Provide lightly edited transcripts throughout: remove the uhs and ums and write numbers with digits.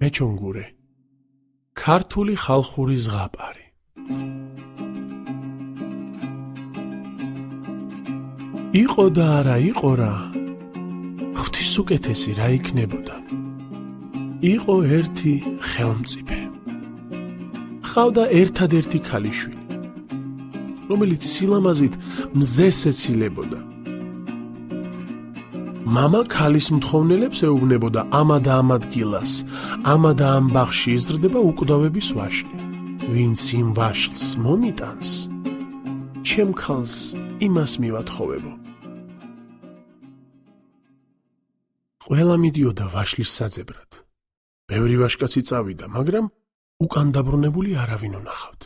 მეჩონგურე ქართული ხალხური ზღაპარი იყო და არა იყო რა ღვთის უკეთესი რა იქნებოდა იყო ერთი ხელმწიფე ყავდა ერთადერთი ქალიშვილი რომელიც სილამაზით მზეს ეცილებოდა მამა ქალის მთხოვნელებს ეუბნებოდა ამა და ამ ადგილას ამა და ამ ბაღში იზრდება უკვდავების ვაშლი ვინც იმ ვაშლს მომიტანს ჩემ ქალს იმას მივათხოვებო ყველა მიდიოდა ვაშლის საძებრად ბევრი ვაჟკაცი წავიდა მაგრამ უკან დაბრუნებული არავინ უნახავთ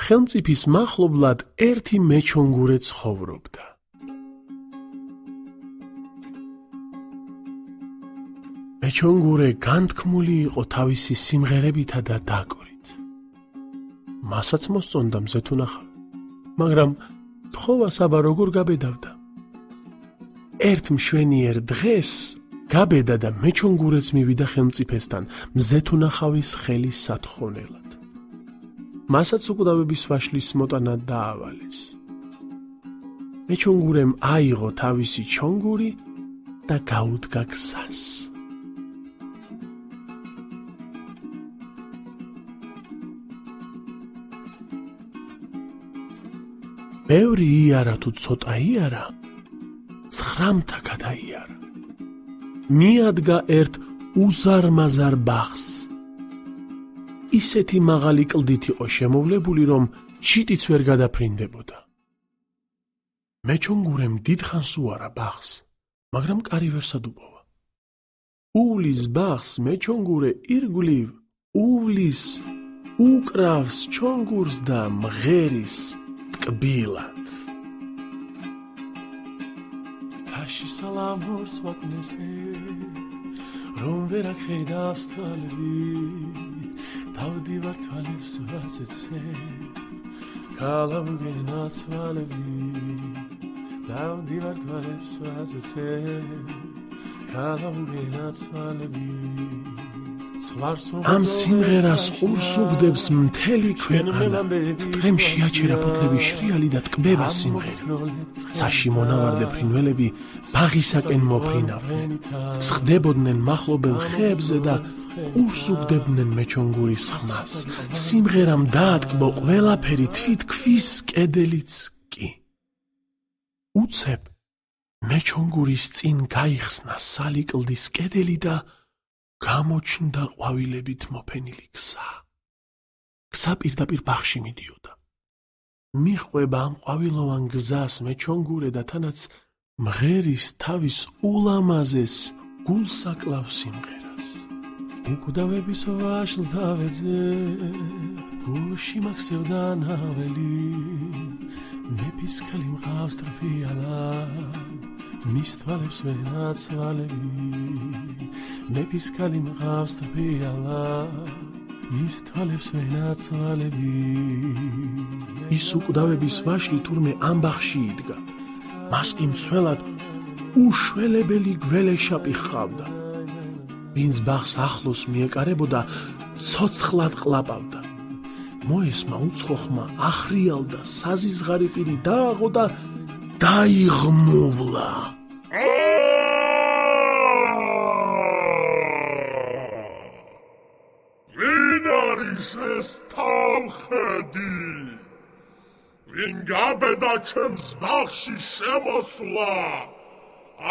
ხელმწიფის მახლობლად ერთი მეჩონგურე ცხოვრობდა მეჩონგურე განთქმული იყო თავისი სიმღერებითა და დაკორით მასაც მოსწონდა მზეთ უნახავ მაგრამ თხოვა საბა როგორ გაბედავდა ერთ მშვენიერ დღეს გაბედა და მეჩონგურეც მივიდა ხელმწიფესთან მზეთ უნახავის ხელის სათხოვნელად მასაც უკვდავების ვაშლის მოტანა დაავალეს მეჩონგურემ აიღო თავისი ჩონგური და გაუდგა გზას ბევრი იარა თუ ცოტა იარა ცხრამთა გადაიარა მიადგა ერთ უზარმაზარ ბაღს ისეთი მაღალი კლდით იყო შემოვლებული რომ ჩიტიც ვერ გადაფრინდებოდა მეჩონგურემ დიდხანს უარა ბაღს მაგრამ კარი ვერ სადუბოვა უვლის ბაღს მეჩონგურე ირგვლივ უვლის უკრავს ჩონგურს და მღერის ტკბილად თაში სალამურს ვაკნესე რომ ვერ აღხედავს თვალები დავდივარ თვალებს ვაცეცე კალავგენა თვალები დავდივარ თვალებს ვაცეცე კალავგენა თვალები ამ სიმღერას ურსუგდებს მთელი ქვეყანა დღემში აჩერა ფოთლების შრიალი და ტკბება სიმღერა ცაში მონავარდე ფრინველები ბაღისაკენ მოფრინავდნენ სხდებოდნენ მახლობელ ხეებზე და ურსუგდებდნენ მეჩონგურის ხმას სიმღერამ დაატკბო ყველაფერი თვითქვის კედელიც კი უცებ მეჩონგურის წინ გაიხსნა სალიკლდის კედელი და გამოჩნდა ყვავილებით მოფენილი გზა. გზა პირდაპირ ბაღში მიდიოდა. მიხვება ამ ყვავილოვან გზას მეჩონგურე და თანაც მღერის თავის ულამაზეს გულსაკლავ სიმღერას. უკვდავების ვაშლს დავეძე, გულში მაქსევდა ნაველი, მეფის ქალი მყავს ტრფიალად. მის თვალებს ვენაცვალები მეფის ქალი მყავს ტრფიალად მის თვალებს ვენაცვალები ის უკვდავების ვაშლი თურმე ამ ბაღში იდგა მას კი მსვლელად უშველებელი გველეშაპი ჰყავდა ვინც ბაღს ახლოს მიეკარებოდა ცოცხლად ყლაპავდა მოესმა უცხო ხმა ახრიალდა საზიზღარი პირი დააღო და დაიღმუვლა ვინ არის ეს თავხედი ვინ გაბედა ჩემს ბაღში შემოსვლა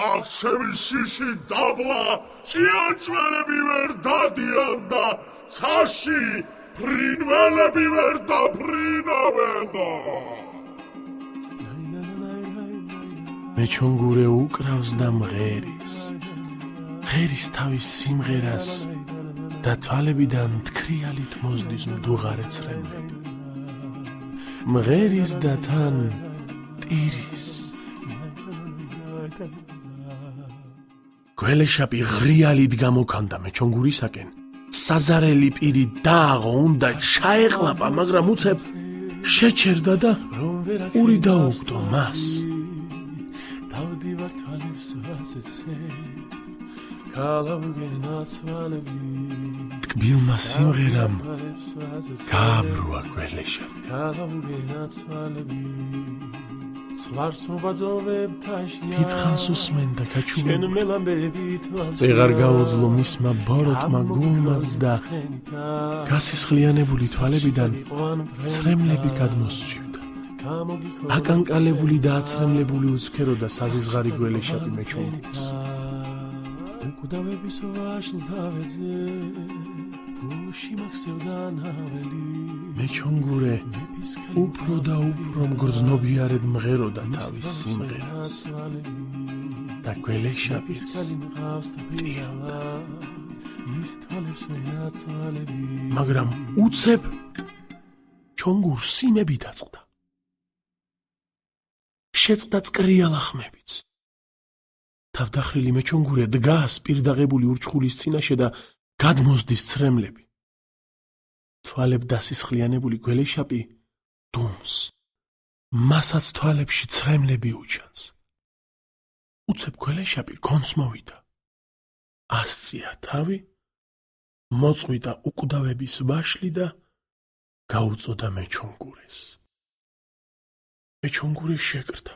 აქ ჩემი შიში დაბლა ჭიანჭველები ვერ დადიან და ცაში ფრინველები ვერ დაფრინავენ მეჩონგურე უკრავს და მღერის ღერის თავის სიმღერას და თვალებიდან თქრიალით მოზდის მდუღარე ცრემლები მღერის და თან ტირის გველეშაპი ღრიალით გამოკანდა მეჩონგურისაკენ საზარელი პირი დააღო უნდა ჩაეყლაპა მაგრამ უცებ შეჩერდა და პური დაუგდო მას დავდივარ თვალებს ვაცეცე ტკბილმა სიმღერამ გააბრუა გველეშა დიდხანს უსმენდა გაჩუმებული ვეღარ გაუძლო მისმა ბოროტმა გულმაც და გასისხლიანებული თვალებიდან ცრემლები გადმოსცვივდა აკანკალებული და აცრემლებული უცქეროდა საზიზღარი გველეშაპი მეჩუნგურს უკუდავების ვაშლს დავეძე გულში მაქსევდა ნაველი მეჩონგურე უფრო და უფრო მგრძნობიარედ მღეროდა თავის სიმღერას და გველეშაპის მაგრამ უცებ ჩონგურს სიმები დაწყდა შეწყდა წკრიალა ხმებიც თავდახრილი მეჩონგურე დგას პირდაღებული ურჩხულის წინაშე და გადმოსდის ცრემლები თვალებ დასისხლიანებული გველეშაპი დუმს მასაც თვალებში ცრემლები უჩანს უცებ გველეშაპი გონს მოვიდა ასწია თავი მოწყვიტა უკვდავების ვაშლი და გაუწოდა მეჩონგურეს მეჩონგურე შეკრდა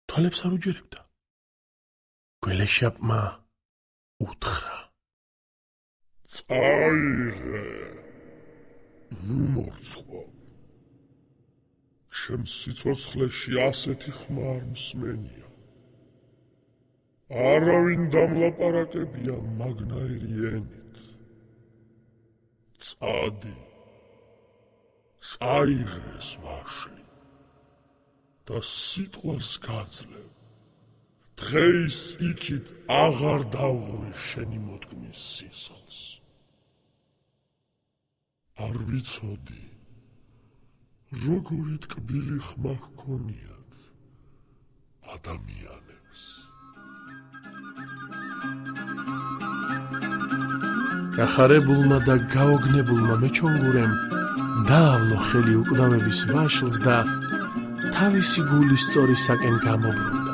თვალებს არ უჯერებდა გველეშაპმა უთხრა წაიღე ნუ მორცხვავ ჩემს სიცოცხლეში ასეთი ხმა არ მსმენია არავინ დამლაპარაკებია მაგნაირი ენით წადი წაიღე ეს ვაშლი და სიტყვას გაძლევ დღეის იქით აღარ დავღვრე შენი მოდგმის სისხლს არ ვიცოდი როგორი ტკბილი ხმა ჰქონიათ ადამიანებს გახარებულმა და გაოგნებულმა მეჩონგურემ დაავლო ხელი უკვდავების ვაშლს და თავისი გულის სწორისაკენ გამობრუნდა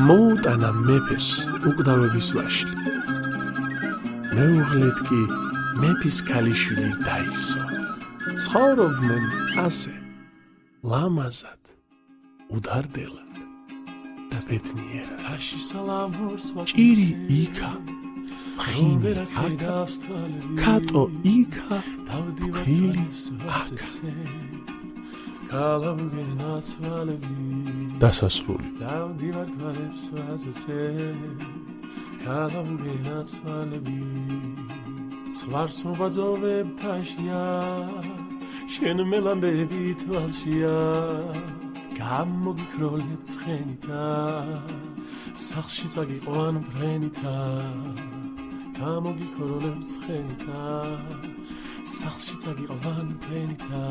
მოუტანა მეფეს უკვდავების ვაშლი მეუღლედ კი მეფის ქალიშვილი დაისვა ცხოვრობდნენ ასე ლამაზად უდარდელად და ბედნიერად ჭირი იქა ხინი აქა კატო იქა ფხილი აქა დასასრული ზღვარს მობაძოვებთაშია შენ მელამდები თვალშია გამოგიქროლებ ცხენითა სახლში წაგიყვან ფრენითა გამოგიქროლებ ცხენითა სახლში წაგიყვან ფრენითა